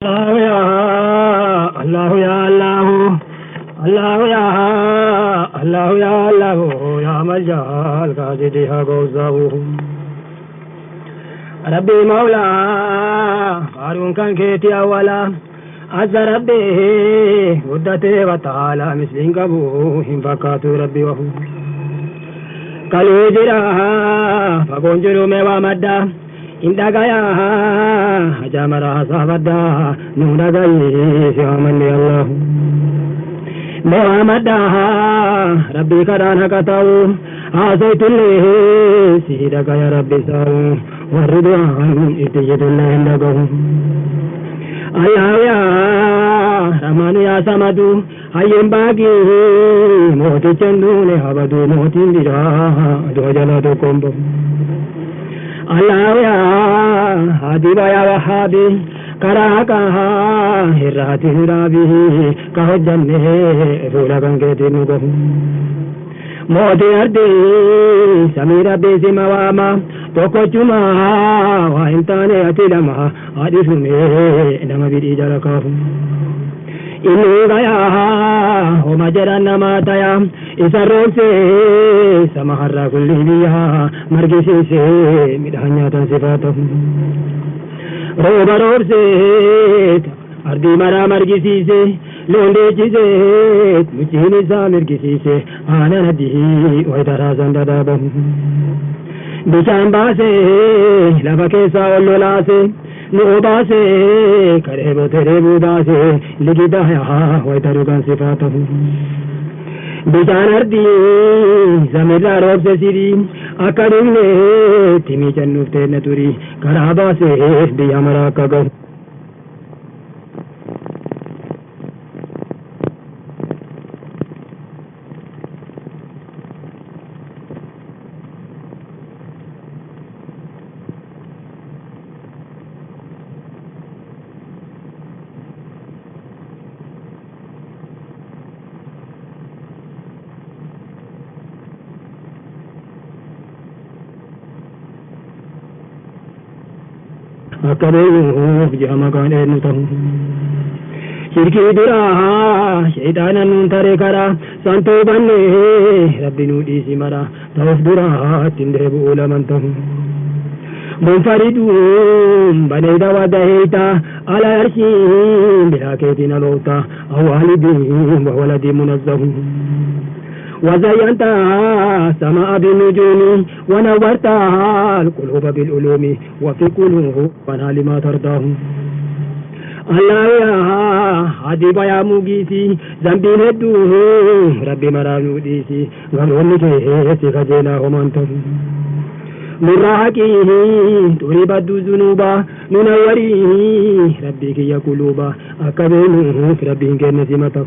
الله يا الله يا الله الله يا الله يا الله يا مجال قاصدها قوزه ربي مولا هارون كان كيتي أولا عز ربي ودته وتعالى مثلين قبوه بكات ربي وهو قالوا جرا فقنجلوا ميوا مدى إن دقايا جامرا صابدا نونا قايس يومن الله ميوا مدى ربي كرانا كتاو آسيت الليه سيدك يا ربي ساو والرضوان اتجد الله لقهم الله يا رحمن يا سمدو هين باقي موتي چندون هبدو موتي ديرا دو جلدو كومبو الله يا هادي يا وهابي كراكا هراتي هرابي كهجنه رولا كنكتي نغو موتي أردي سميرا بيسي مواما توكوچما وانتاني أتلما آدسمي نما بيدي جلقاهم إني غيا وما جرى ماتيا إسروسي سمحر كل بيها مرقسيسي مدهنيا صفاتهم روبا روبسيت أردي مرا مرقسيسي لوندي جيزيت مجيني سا مرقسيسي آنا نديه ويدرا زنددابهم بشان باسي لفا كيسا واللولاسي نوباسي كريبو تريبو باسي لقيداها ويترقان صفاته بشان أردي زمير روب سيري أكاديمي تيمي جنوفتي نتوري كراباسي بيا مراكا أكبره جامع كان نتهم شركي درا شيطانا ننتري كرا سانتو بني ربي نودي سمرا توف درا تندرب أولمنتهم منفردون بني دوا دهيتا على يرشين بلا كيتنا لوتا أوالدين وولدي منزهم وزينتها سماء بالنجوم ونورتها القلوب بالعلوم وفي قلوب فنا لما ترضاه الله يا حبيب يا مجيسي ذنبي ندوه ربي مرانو ديسي غنوني كيسي خجينا همانتم من راحكيه تريب الدو ذنوبا ننوريه ربي كي قلوبا أكبرنه ربي كنسمته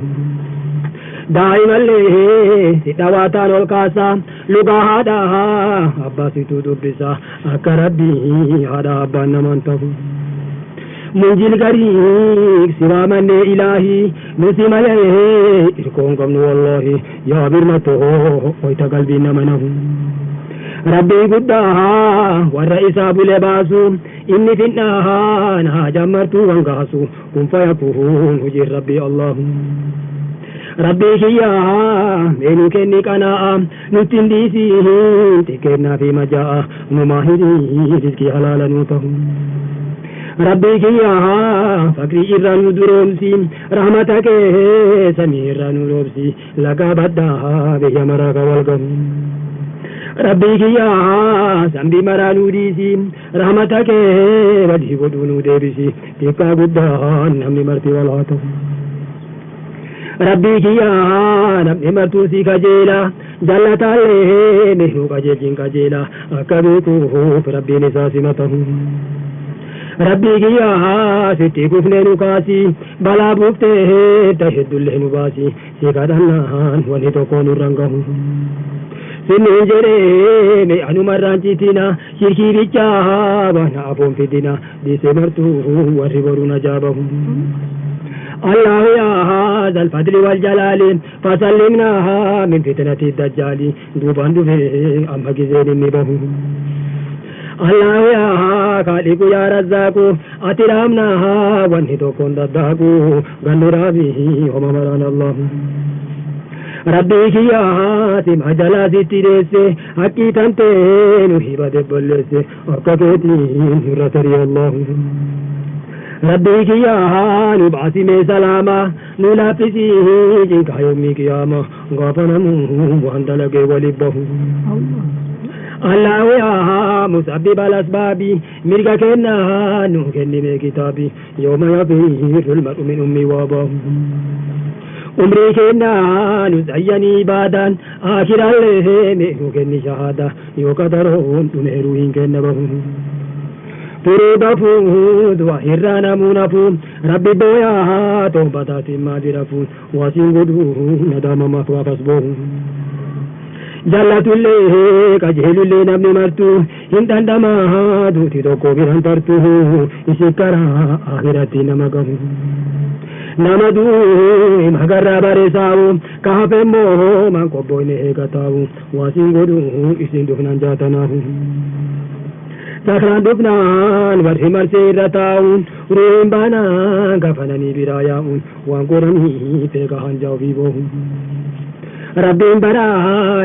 دائما ليه سيدواتان والكاسا لغا هداها أباسي تدبسا أكربي هذا أبان نمانته منجل غريق سوى من إلهي نسيم عليه إركونكم والله يا برمته ويتا قلبي نمنه ربي قدها والرئيس أبو لباسو إني في النهار جمرت وانقاسو كن فيكون هجر ربي الله ربي كيا مينو كني كناء نتنديسي تكرنا في مجاء نماهدي رزقي حلالا نوته ربي كيا فكري إران درومسي رحمتك سمير نوروبسي لقا بدها بيا مراك والقم ربي كيا سنبي مرا نوديسي رحمتك ودي ودونو ديبسي تكا قدها نمني مرتي والعطف ربي كيا نمني مرتوسي كجيلا جلت عليه نهو كجيجين كجيلا أكبيكوه ربي نساسي مته ربي كيا ستي كفني نكاسي بلا بوكته تهد الله نباسي سيكادنان ونتوكون رنگه سنجري مي أنو مرانجتنا شركي بيجا وانا أبون فدنا بسمرتو وربرون جابهم الله يا هذا الفضل والجلال فسلمناها من فتنة الدجال دوبان دوبه أما جزين نبهم الله يا خالق يا رزاق أترامنا ونهتو كون دداقو غنو رابي وما مرانا الله ربي يا هاتم أجلا ستيريسي حقي تنتين وحيبا دبلسي وكتوتي رتري الله ربي يا هانو بعثي مي سلاما نلافسي جنك يومي قيامة غافنا وهندلق ولبه الله يا مسبب الأسباب مرقا كنا نوكني من كتابي يوم يفير المرء من أمي واباه عمري كنا نزيني بادان آخر الله نوكني شهادة يوكدرون تمهروين كنا بهم فريدا فود وحرانا منافون ربي بويا توبتات ما درفون واسين قدون ندام ما فاسبون جلت الله كجهل اللي نبني مرتو هندان دما دوتي توكو بران ترتو إسكرا آخرتي نمقه نمدو مغرى برساو كافي موهو من قبوين هيكتاو واسين قدو إسين دفنان جاتناه سكران دفنان ورحي مرسي رتاون روين بانا كفنني براياون وانقرني فيكا هنجاو في بوهم ربي برا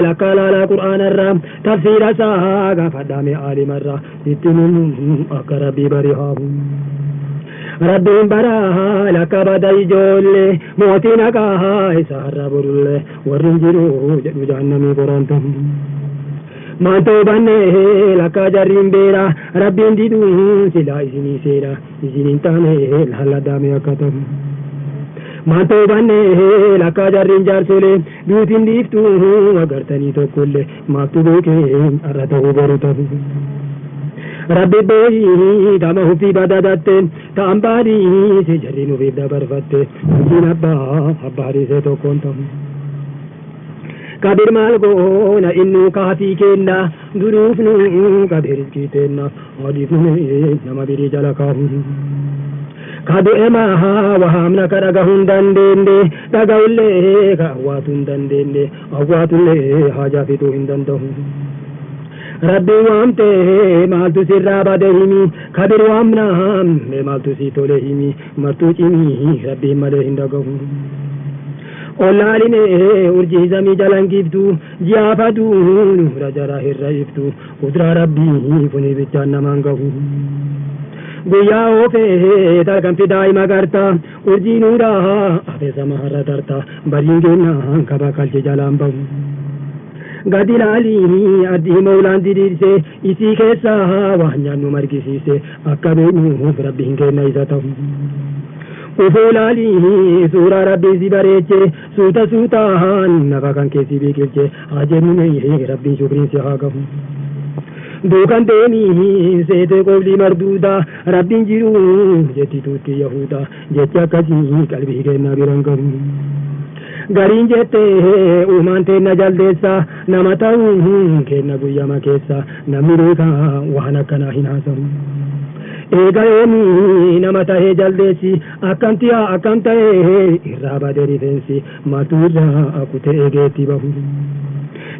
لك لا قرآن الرام تفسير ساقا فدامي عالم الرا ستنم أكربي بريهاب ربي برا لك بدأي جولي موتينك سهر برولي ورنجرو جدو جهنمي قرانتم ما توباني لك جرين بيرا ربي انددو سلا إسني سيرا إسنين تاني الحلا دامي أكتم ما توباني لك جرين جارسولي دوتين ديفتو وغرتني تو كل ما تبوكين أرده برته ربي بوي دامه في بدادت تامباري سجرينو في دبرفت مجين أبا أباري سيتو كنتم كبير مالغونا إنو كافي كينا دروفنو كبير كيتنا ودفنو نما بيري جلقاهم كادو إماها وهامنا كرغهن دندند دغولي كأواتن دندند أواتن حاجة فتو هندندهم ربي وامته مالتو سرّا بدهمي كبير وامنا مالتو سيتو لهمي مرتو چمي ربي مده هندگهم أولالي أرجي زمي جلن كيفتو جيافتو نورا جراه الرئيفتو قدر ربي فني بجان مانگهو گویا اوفه ترکم فدای مگرتا أرجي نورا أفه سمهر ترتا برينگنا كبا كالج جلان بهو گدی لالی ادی مولان دیرسه اسی کیسا وانجانو مرگسیسه اکبینو ربین کے نیزتو افولالی سورا ربی زبریچے سوتا سوتا نفاکان کیسی بیکلچے آجرنو میں ربی شکرین سے آگہو دوکان دینی سیتے قولی مردودا ربین جیرو جتی توتی یہودا جتیا کسی قلبی کے نابرنگو گرین جتے اومانتے نجل دیسا نمتاؤں کے نگویما کیسا نمیروکا وحنا کنا ہناسم eegaleeni nama tahee jaldeessi akkam tiyaa akkam ta'ee irraa badee rifeensi maatuu irraa akkutee eegeetti bahu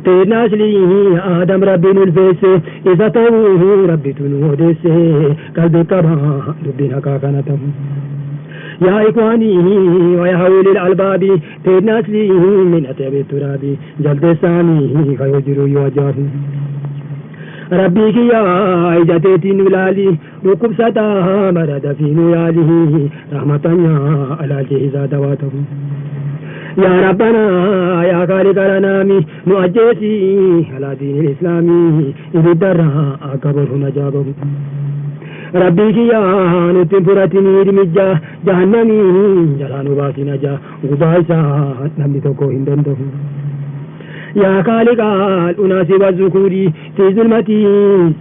teenaaslii aadam rabbiin ulfeesse isa ta'uu rabbitu nu odeesse qalbii qaba dubbiin haqaa kana ta'u يا إخواني ويا أولي الألباب تناس لي من أتياب التراب جلد سامي فيجر يواجه ربي يا إجاتي نلالي ركب ستا مرد في نياله رحمة على الجهزة دواته يا ربنا يا خالق الأنام نؤجسي على دين الإسلام إذ الدرى أكبر نجابه ربي يا نتن فراتني رمجا جهنمي جلانو باسي نجا غبايسا نمي توكو هندنده يا خالق الأناس والذكوري في ظلمتي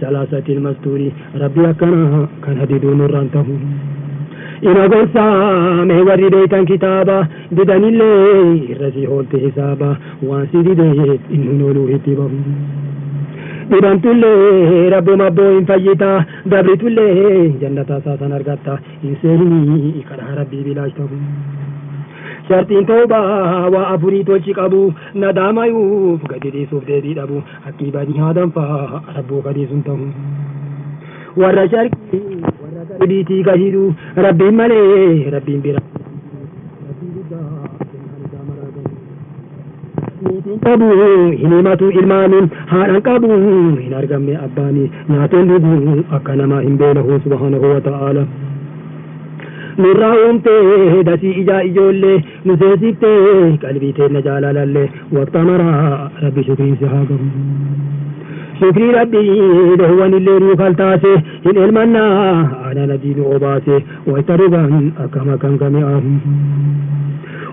ثلاثة المستوري ربي أكنا كان هديدون رانته إنا قرصا مهوري بيتان كتابا ددن اللي رسي هولت حسابا وانسي ديت إنه نولو هتبا Ibantullee rabbi mabboo hin fayyita dabritullee jannata saasan argatta hin seeni karaa rabbii bilaash ta'u shartiin toobaa waa afurii tolchi qabu nadaamayuuf gadi dhiisuuf deebii dhabu haqqii badii haadanfaa rabboo gadiisun ta'u warra sharqii warra garbiitii gahiru rabbiin malee rabbiin bira qabu hin himatu ilmaaniin haadhan qabu hin argamne abbaanii nyaateen dhugu akka namaa hin beelahu subhaanahu wa ta'aala nurraa uumtee dasii ijaa ijoollee nu seesiftee qalbii teenna jaalalallee waqta maraa rabbi shukriinsi haa gabu shukrii rabbii dhoowwan illee nuu kaltaase hin elmannaa aanaan adii nu obaase wayta dhugan akkam akkam kami'aahu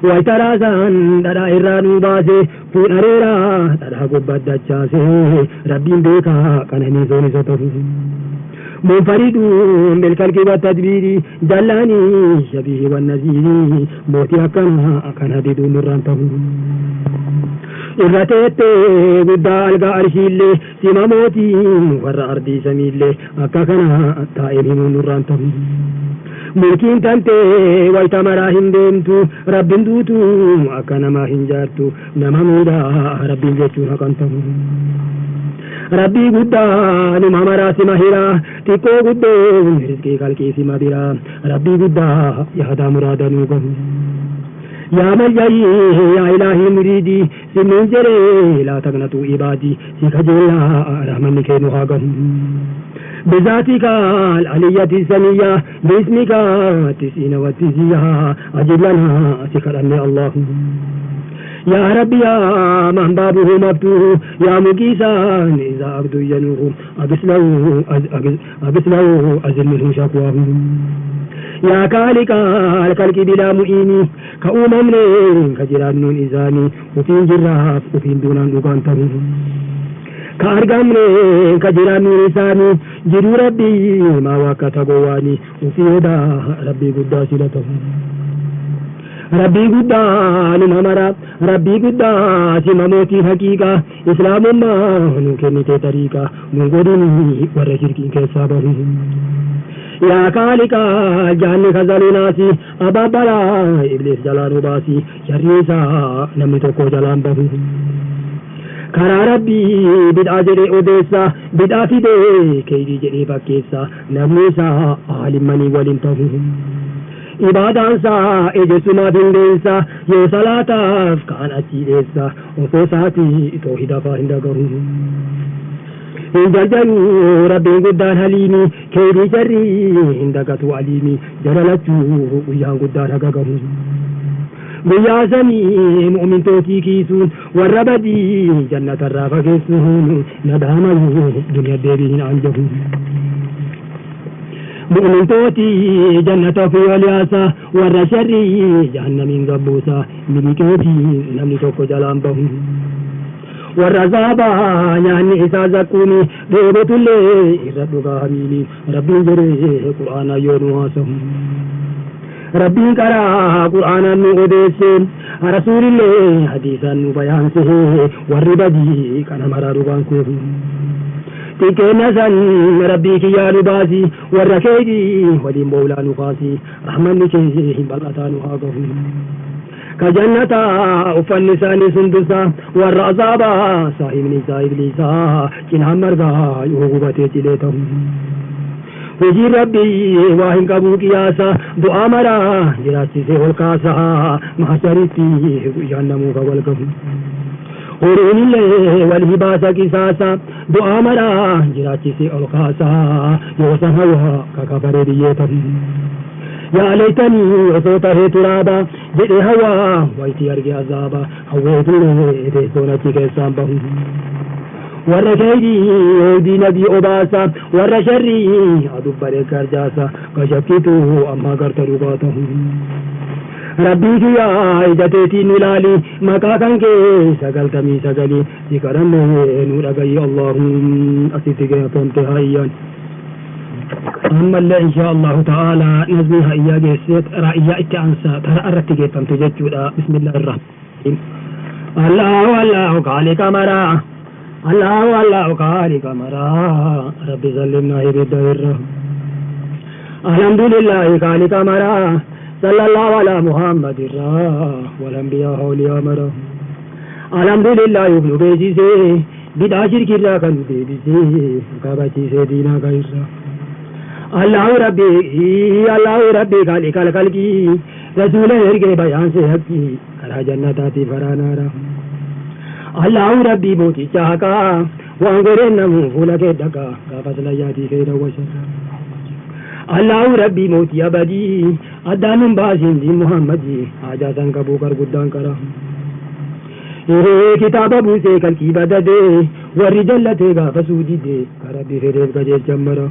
wayta raasan dhadhaa irraa nuu baase fuudhareeraa dhadhaa gubbaddachaase rabbiin beekaa qananiisoon isa ta'u munfaridun bilkalki wattadbiiri jallaanii shabihi wannaziiri mootii akkan hadiduun nurraan ta'u irra teettee guddaa algaa arshiillee sima mootiin warra ardii samiillee akka kana taa'een himuun nurraan ta'u mulkiin tantee wayta maraa hin deemtu rabbiin duutu akka namaa hin jaartu nama miidhaa rabbiin jechuun haqan ta'u rabbii guddaa numa maraa sima hiraa xiqqoo guddoo rizqii kalqii sima biraa rabbii guddaa yaadaa muraada nuu gahu yaa mayyayii yaa ilaahii muriidii simnuun jedhee laa taqnatuu ibaadii si kajeellaa rahmanni kennu haa gahu بذاتك العلية السمية باسمك التسعين والتسعية أجب لنا سكرني الله يا رب يا من بابه مفتوح يا مقيسا إذا عبد ينوه أبسله أزل منه شكواه يا كالك الكلك بلا مؤيني كأمم كجران نون إزاني وفي جراف وفي دونان دقانته كارغامني كجراني لساني جدو ربي ما وكتا قواني وفي هدا ربي قدا سلته ربي قدا نمامرا ربي قدا سماموتي حقيقة إسلام ما نكني طريقة نقودني ورشركي كسابه يا كالكا جاني خزال ناسي أبا بلا إبليس جلان باسي شريسا نمي توكو جلان بابو karaa rabbii bid'aa jedhee odeessa bid'aa fidee keeydii jedhee fakkeessa namni isaa aalimmanii waliin ta'u ibaadaansaa ejessumaaf hin deessa yoo salaataaf kaan achii dheessa osoo isaatii toohida faa hin dagahu hin jaljaluu rabbiin guddaan haliimi keeydii jarrii hin dagatu aliimi jalalachuu guyyaan guddaan hagagahu guyyaa sanii mu'mintootii kiisuun warra badii jannatarraa fageessuun nadaamayu duniyaa deebiin anjahu mu'mintootii jannata fi waliyaasa warra sharrii jahannamiin gabbuusa miliqeetii namni tokko jalaan bahu warra zaabaa nyaanni isaa zakkuuni dheebotullee irra dhugaa hamiini rabbiin jedhee qur'aanaa yoo nu haasahu ربي قرأ قرآن نودسه رسول الله حديثا بيانسه والربدي كان مرا ربانسه تكنا سن ربي كيا لباسي والركيدي ولي مولا نقاسي رحمن كيه بلغتان هاقه كجنة أفن نساني سندسا والرأزابا صاحب نساء إبليسا كنها مرغا يوغبتي تليتهم وجي ربي واهن قبو قياسا دعا مرا جراتي سے والقاسا محسرتي جهنمو فوالقبو قرون الله والهباسا قساسا دعا مرا جراتي سے والقاسا يوسا هوا ككفر ديتهم يا ليتني وصوته ترابا جئ هوا ويتي أرقي عذابا هويت له سونتي كيسان بهم warra keeydii diinadii obaasa warra sharrii adubbare garjaasa gashakkitu amma garta dhugaa tahu rabbii kiyyaa ijateetiin ilaali maqaa kan kee 99 si kadhanne nu dhagayi allahum asitti geeffamte hayyaan ammallee insha allahu ta'ala nazmii hayyaa geesseet raa'iyyaa itti aansa tara irratti geeffamte jechuudha bismillaahi irrahmaan allahu allahu khaliqa maraa الله والله خالق مرا رب سلمنا بالدر الحمد لله خالق مرا صلى الله على محمد والانبياء اولياء مرا الحمد لله ابن بيجي سے بدا شرک را کن بيجي سے کابچی سے دینا کا الله ربي خالق الخلق رسول ارجع بيان سے حقی کرا جنتاتی فرانارا الله ربي موتي چاکا وانگرے نمو فولا کے ڈکا کا فضل یادی خیر و شر الله ربي موتي ابدی ادانم باسین دی محمدی آجاتن کبو کر گدان کرا کتاب ابو سے کل کی بددے ور جلتے گا فسودی دے کربی خیرت کا جیل چمرا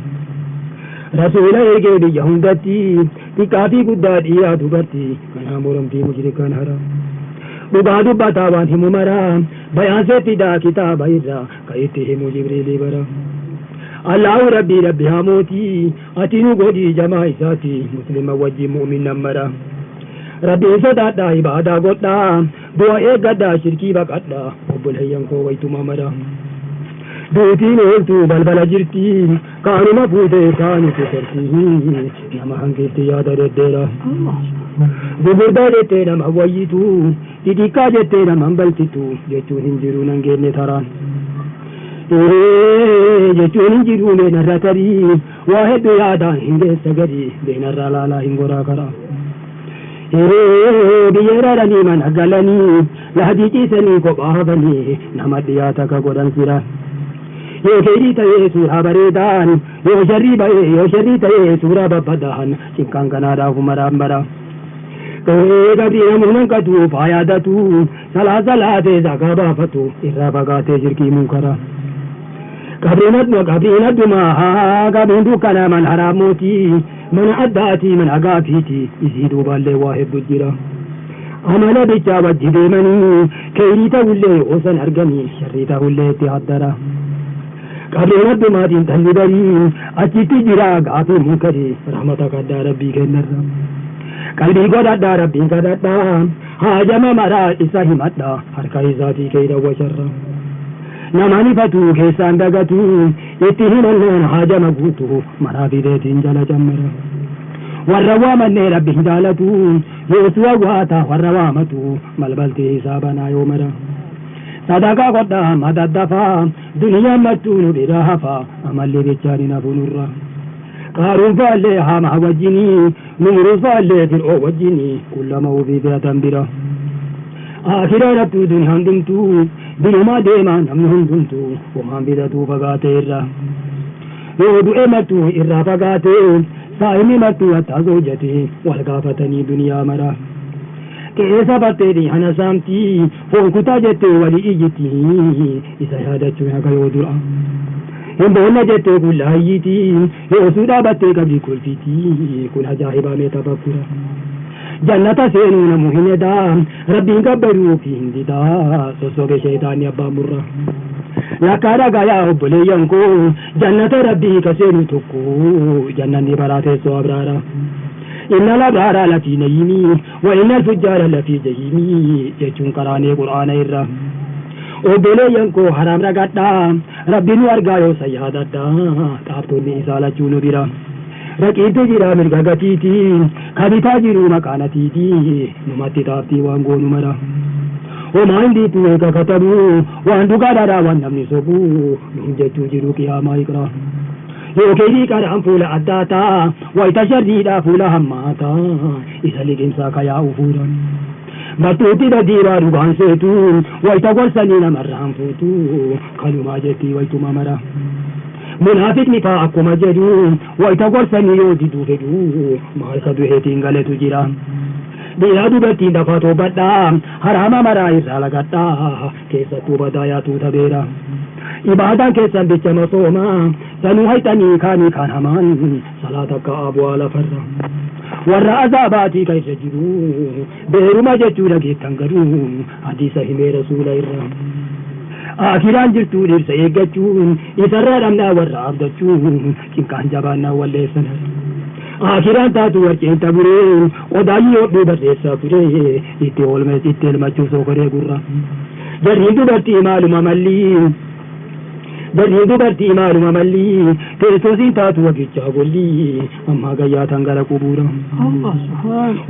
رسول ارگے بھی یہودتی تی کافی گداد یا دھگرتی کنا مورمتی مجرکان حرام ببادو باتاوان ہم مرا بیان سے تدا کتاب ایزا کہتے ہیں جبریل برا اللہ ربی ربی حموتی اتنو گودی جمع ساتی مسلم وجی مومن نمرا ربی صداتا عبادہ گوتا دعا ایک گدا شرکی بقتا حب الحیم کو ویتو ممرا دوتی نولتو بلبل جرتی کانو مفوتے کانو تسرتی نما ہنگیتی یاد ردیرا گبردہ دیتے نم اویتو تیدیکا دیتے نم انبلتیتو جیتو ہنجرو ننگیرنے تھران جیتو ہنجرو میں نراتری واحد یادا ہنگے سگری بین الرالالا ہنگورا کرا بیرا رنی من اگلنی لہدی چیسنی کو باہبنی نمدیاتا کا گودن سرا yoo keerii ta'ee suuraa bareedaan yoo sharrii ta'ee suuraa babbadaan cinkaan kanaadhaaf maraan bara gabrii namuun hanqatu faayadatu salaatee zakaa baafatu irraa fagaatee jirkii munkara gabriin addumaa gabriin dukkana man haraamooti mana addaati man agaafiiti isii duubaallee waa hedduu jira amala bichaa wajji deemanii keerii ta'ullee osan arganii sharrii ta'ullee itti haddara قبرنا دماتين تهلدري أتيتي جرا غافي منكري رحمتك دا ربي كنرا قلبي قد دا ربي قد دا هاجم مرا إساهي مدى حركة ذاتي كيدا وشرا نماني فتو كيسان دغتو يتهم اللون هاجم قوتو مرا في ديتين جل جمرا والروامن ربي هدالتو يوسوا واتا والروامتو ملبلتي حسابنا يومرا صدقا قدا مددفا دنيا متون براهفا عمل بيچارنا بنورا قارون فالي هما وجني نور فالي فرعو وجني كل موبي بيتنبرا آخرة دنيا هندمتو دنما ديما نمن هندمتو وما بدتو فقاتيرا يودو امتو إرا فقاتي سائمي متو أتازوجتي والقافتني دنيا مرا keessa batteeri hana saamtii foon kutaa jettee walii iyyiti isa yaadachuun haga yoo dura hin boonna jettee kun laayyiti yoo suudhaa battee qabdi kolfiti kun ajaa'ibaa mee tafakkura jannata seenuu namu hin edaa rabbiin gabbaruu fi hin didaa sossobe sheetaanni abbaan murra lakkaadha gayaa obboleeyyan koo jannata rabbii ka seenu tokko jannanni baraa teessoo abraara إن الأبرار لفي نعيم وإن الفجار لفي جحيم جتون قرآن قرآن إرّا وبليان كو حرام رغتا ربي نو أرغايو سيادتا تابتوني إسالة جونو برا رقيت جرا مرغا غتيتي خبيتا جرو مكانتيتي نماتي تابتي وانغو نمرا وما عندي تويكا كتبو واندوكا دارا واندمني سبو جتو جرو قياما إقرا yoo keerii qaraan fuula addaataa wayita sharriidhaa fuula hammaataa isa liqimsaa kayaa'u fuudhan battuutti dadiiraa dhugaan seetu wayita gorsanii namarraan fuutu kanumaa jettii waytuma mara munaafiqni faa akkuma jedhu wayita gorsanii yoo diduu fedhu maal ka duheetiin galetu jira dhiiraa dubartiin dafaa toobadhaa haraama maraa irraa lagadhaa keessattuu badaa yaatu tabeera ibaadan keessan bicha masooma sanuu haytanii kaanii kaan hamaan salaata akka abu'aa lafarra warra azaabaatii ka irra jiru beeruma jechuu dhageettan garuu hadiisa himee rasuula irra akiraan jirtuu dhirsa eeggachuun isarraa dhabnaa warra abdachuun cinqaan jabaannaa walleessan akiraan taatu warqeen taburee qodaayii hodhuu barreessaa turee itti oolmees itti elmachuu sokoree gurra jarriin dubartii maaluma mallii Barri dubartii maaluma mallii teessoosin taatu wagichaa gollii ammaa gayyaatan gara qubuura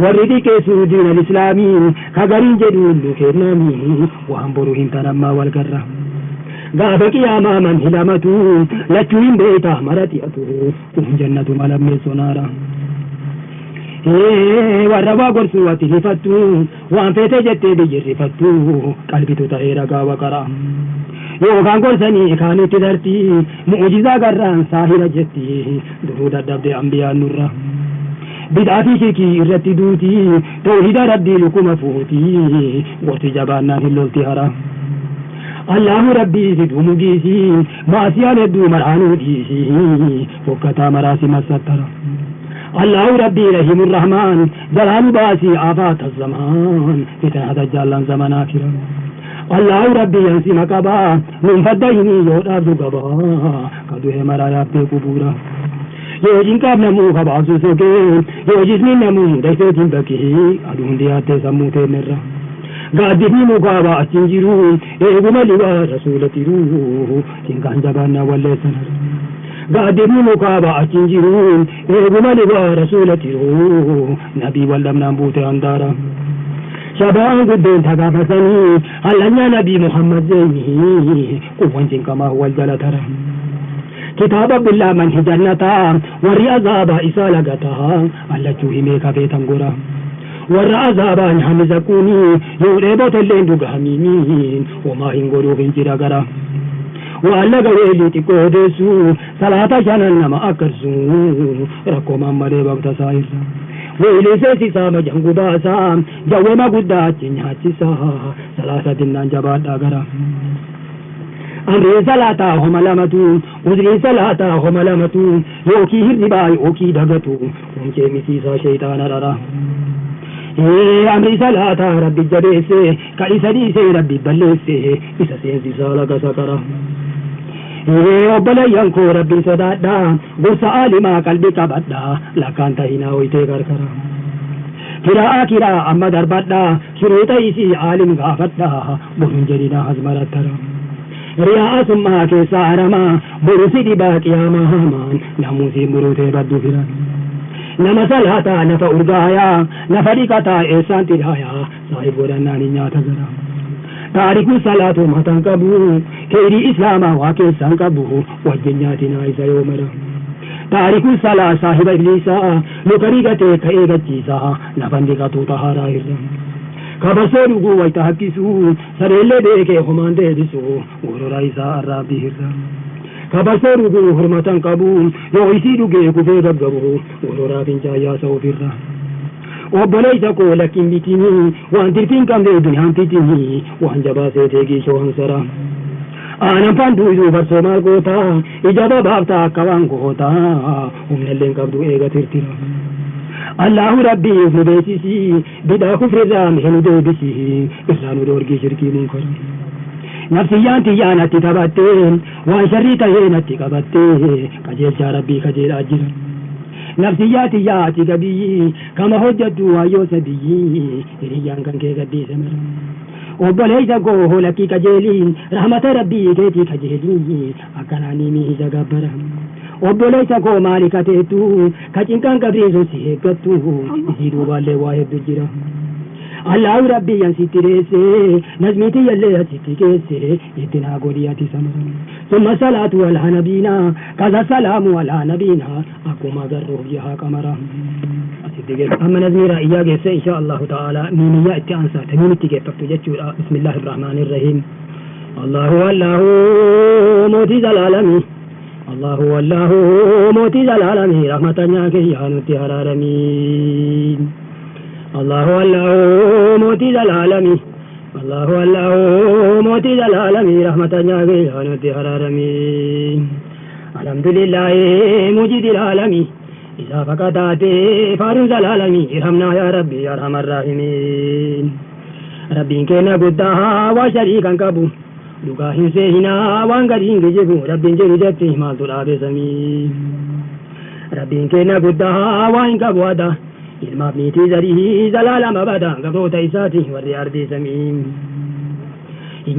warri dhiqeessuu diinal islaamii kagariin jedhu hunduu kennamii waan boru hin tanammaa wal garra غافك يا ماما هلامتو لتوين بيتا مرتياتو جنة ملم سنارا warra gorsu ati hifattu waan fete jettee biyyirrifattu qalbitu ta'ee ragaa waqara yookaan gorsanii kaanitti darti mu'ujizaa garraan saahira jetti duruu dadhabde ambiyaan nurra bid'aatii shirkii irratti duuti tawhida rabbii lukuma fuuti gorsi jabaannaan hin lolti hara Allahu rabbii siduu mugiisi maasiyaan hedduu maraanuu dhiisi fokkataa maraasi masattara الله ربي رحيم الرحمن جلال باسي آفات الزمان فتنة دجالان زمان آخرا الله ربي ينسي مقبا من فدهني يود أرض قبا قدوه مرايا في قبورا يوجين قاب نمو خباسو سوكي يوجسمي نمو ديسوتين بكي أدون دياتي سموتي نرى قادفني مقابا أتنجرو إيقو ملوا رسولتي روح تنكان جبانا والي سنر قادمي مقابا أتنجرون إيقما لبا رسولتي نبي واللمنا بوتي أندارا شبان قدين تقافسني هلنا نبي محمد زيني قوانجين كما هو الجلتر كتاب بالله من جنتا وري أزابا إسالقتا ألا جوهي ميكا بيتا نقرا ورى أزابا حمزكوني يوريبوت اللين دوغامينين وما هنقروا بنجرا قرا وألا قويلي تقودسو صلاة شانا نما أكرسو ركو مامري بابتا ساير ويلي سيسي ساما جنگو باسا جوه ما قدا چنياتي سا صلاة دنان جباد آگرا أمري صلاة هم لامتو وزري صلاة هم لامتو يوكي هرنباي اوكي دغتو ونكي مسيسا شيطان رارا أمري صلاة ربي جبيسي كايسا ديسي ربي بليسي إسا سينسي سالك سكرا obboleeyyan koo rabbiin sodaadha gorsa aalimaa qalbii qabadha lakkaan ta'inaa hoytee gargara kiraa amma darbadha shuruuxa isii aalim gaafadha boruun jedhina asmarattara riyaa summaa keessa haramaa boru si dhibaa qiyaamaa hamaan namuusii murutee baddu firan nama salaataa nafa urgaayaa nafa dhiqataa eessaan tidhaayaa saahib godhannaan hin nyaata gara تاريخ صلاة ما تنقبو كيري إسلاما واكي سنقبو وجنياتنا إذا يومرا تاريخ صلاة صاحب إبليسا لكريغتي كأيغة جيسا نفندقاتو طهارا إرم كبسورو ويتحكسو سريلي بيكي خمان ديدسو ورورا إسا الرابي إرم كبسورو حرمة قبو يويسيدو كيكو في ربقبو ورورا بنجايا سوفرا obboleeysa koo lakkin bitini waan tirfiin qabne duniyaan titini waan jabaasee teegii shoohan sara aanan fanduuysuu farsoo maal goota ijaba baafta akka waan goota humnalleen qabdu eega tirtira allahu rabbiif nu beeksisi bidhaa kufrirraa mihe nu deebisi irraa nu dhoorgii shirkii munkara nafsiyyaan tiyyaan atti taphatteen waan sharrii taheen atti qabattee qajeelchaa rabbii kajeelaa jira نفسياتي ياتي قبي كما هجدت وايو سبي ريان كان كي قدي سمر وبليس قوه لكي كجيلين رحمة ربي كيتي كجيلين أكناني ميه زقبرا وبليس قوه مالكة تيتو كجين كان قبريزو سيهكتو يزيدو بالي واحد جرا الله ربي ينسي تريسي نزميتي يلي يسيتي كيسي يتنا قولياتي سمر ثم صلاة على نبينا كذا سلام على نبينا أكو ما ذره بها كمرا أما نزمير إياك إن شاء الله تعالى من يأتي أنسى تمين تجيب بسم الله الرحمن الرحيم الله والله موتي العالمين الله والله موتي العالمين رحمة ياك يا نتي العالمين الله والله موتي العالمين الله والله موتي العالمين رحمة ياك يا نتي العالمين الحمد لله موجد العالمين إذا فقدت فارز العالمين ارحمنا يا ربي يا أرحم الراحمين ربي كنا قدها وشريكا كبو لقاهم سيهنا وانقرين جيبو ربي جرجتي مال تراب سمين ربي كنا قدها وان كبوادا ilmaaf niitii zarii zalaala mabada gabroota isaati warri ardii samiin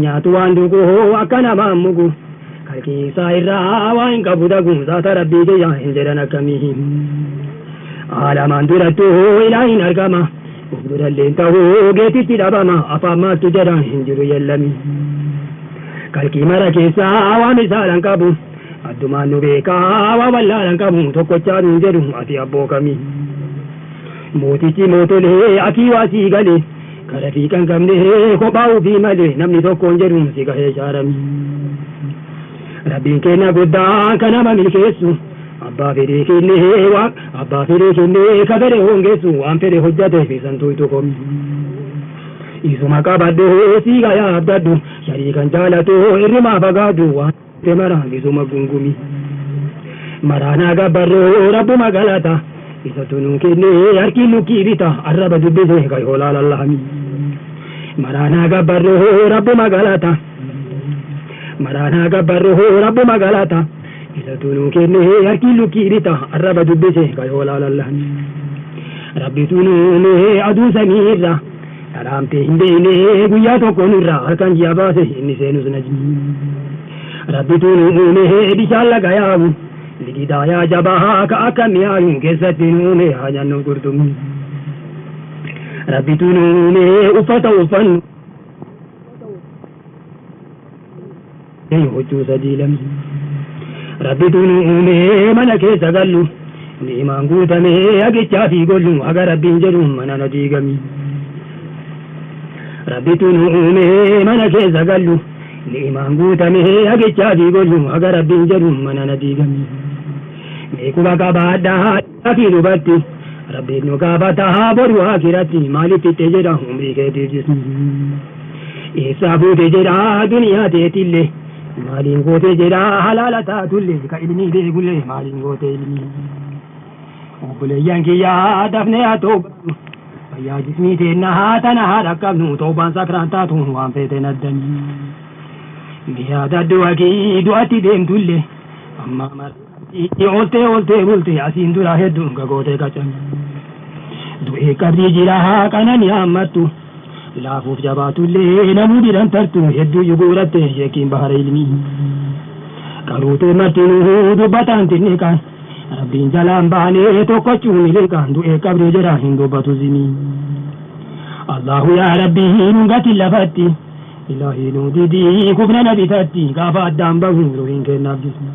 nyaatu waan dhugu akka namaan mugu kalkiisaa irraa waan qabu dagu zaata rabbii jayyaa hin jedhan akkamii aalamaan durattu ilaahin argama duralleen ta'uu geetitti dhabama afaan maaltu jedhan hin jiru yellami kalqii mara keessaa waa misaalan qabu addumaan nu beekaa waa wallaalan qabu tokkochaa nuun jedhu ati abboo kamii mootichi mootolee akii waa sii galee kara fi kan qabne kophaa ofii malee namni tokkoon jedhu si gahee shaaramii rabbiin keenya guddaan kan nama milkeessu abbaa fedhee kennee waan abbaa fedhee kennee ka fedhe hongeessu waan fedhe hojjate feesantuu itti komi isuma qabadhoo siiga yaabdadhu shariikan jaalatu irrimaa fagaadhu waan mara isuma gungumi maraanaa gabbarroo rabbuma galata isa tunuu kennee harkiin nukkii bita arraba dubbise kayoolaa lallahami maraanaa gabbarroo rabbuma galata maraanaa gabbarroo rabbuma galata isa tunuu kennee harkiin nukkii bita arraba dubbise kayoolaa lallahami rabbi tunuumee aduu samiirra salaamtee hin beekne guyyaa tokko nurraa halkan ji'a baase inni seenus najmi rabbi tunuumee bishaan laga yaabu liqidaa yaa jabaa ka akka miyaayu keessatti nuumee haa nyaannu qurxummii rabbi tunuumee uffata uffannu hojjuu sadii lamsi rabbi tunuumee mana keessa gallu ni'imaan guutamee hagichaa fi gollu haga rabbiin jedhu mana na diigami rabbi tunuumee mana keessa gallu ni'imaan guutamee hagichaa fi gollu haga rabbiin jedhu mana na diigami meekuba qabaadhaa fi lubatti rabbiin nu gaafataa boru akiratti maaliif itti jedha umrii keetiif jisni eessaa fuute jedha duniyaa teetillee maaliin goote jedha halaala taatullee ka ilmii beekullee maaliin goote ilmii obboleeyyan kiyyaa dafnee haa toobatu fayyaa jismii teenna haa tana haa dhaqqabnu toobaan sakraan taatu waan feete naddanii miyaa daddu akii du'atti deemtullee amma marti oltee bulte asiin dura hedduun gagootee qacan du'ee qabdii jira haa qananii hammattu laafuuf jabaatullee namuu diran tartu hedduu yuguuratte sheekiin bahara ilmii qaruutee martinuu dubbataan tinniqaan rabbiin jalaan baanee tokkochuun miliqaan du'ee qabdee jedha hin dubbatu zimii allahu yaa rabbii nun gati lafatti ilaahi nu didii kufna na bitatti gaafa addaan bahu ruhiin kennaaf jismu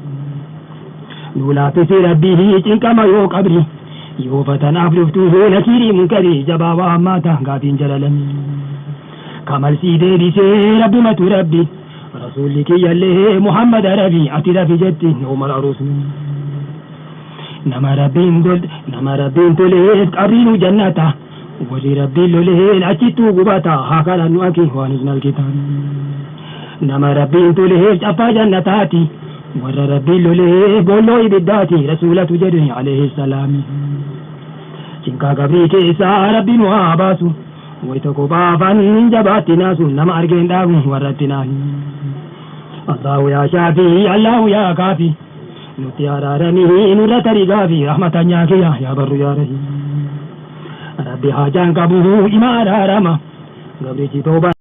nu laaffisi rabbii cinqama yoo qabri yoo fatanaaf dhuftuu nakiirii munkarii jabaa waa hammaata gaafiin jalalamii kamalsii deebisee rabbimatu rabbi rasuulli kiyyallee muhammad arabi ati rafi jetti umar arusni nama rabbiin toleef qabriinu jannata wali rabbiin loleen achittuu gubata haa kadhannu aki waan isnal kitaan nama rabbiin toleef caffaa jannataati warra rabbiin loleef boolloo ibiddaati rasuulatu jedhe alayhi salaami cinqaa qabrii keessaa rabbiin waa baasu wayita kophaa afaan jabaatti naasu nama argeen dhaabu warratti naani allahu yaa shaafii allahu yaa kaafi nuti araaranii nurra tarii gaafi rahmatan nyaakiya yaa barru yaa rahii rabbi haajaan qabu ima araarama gabrichi tooba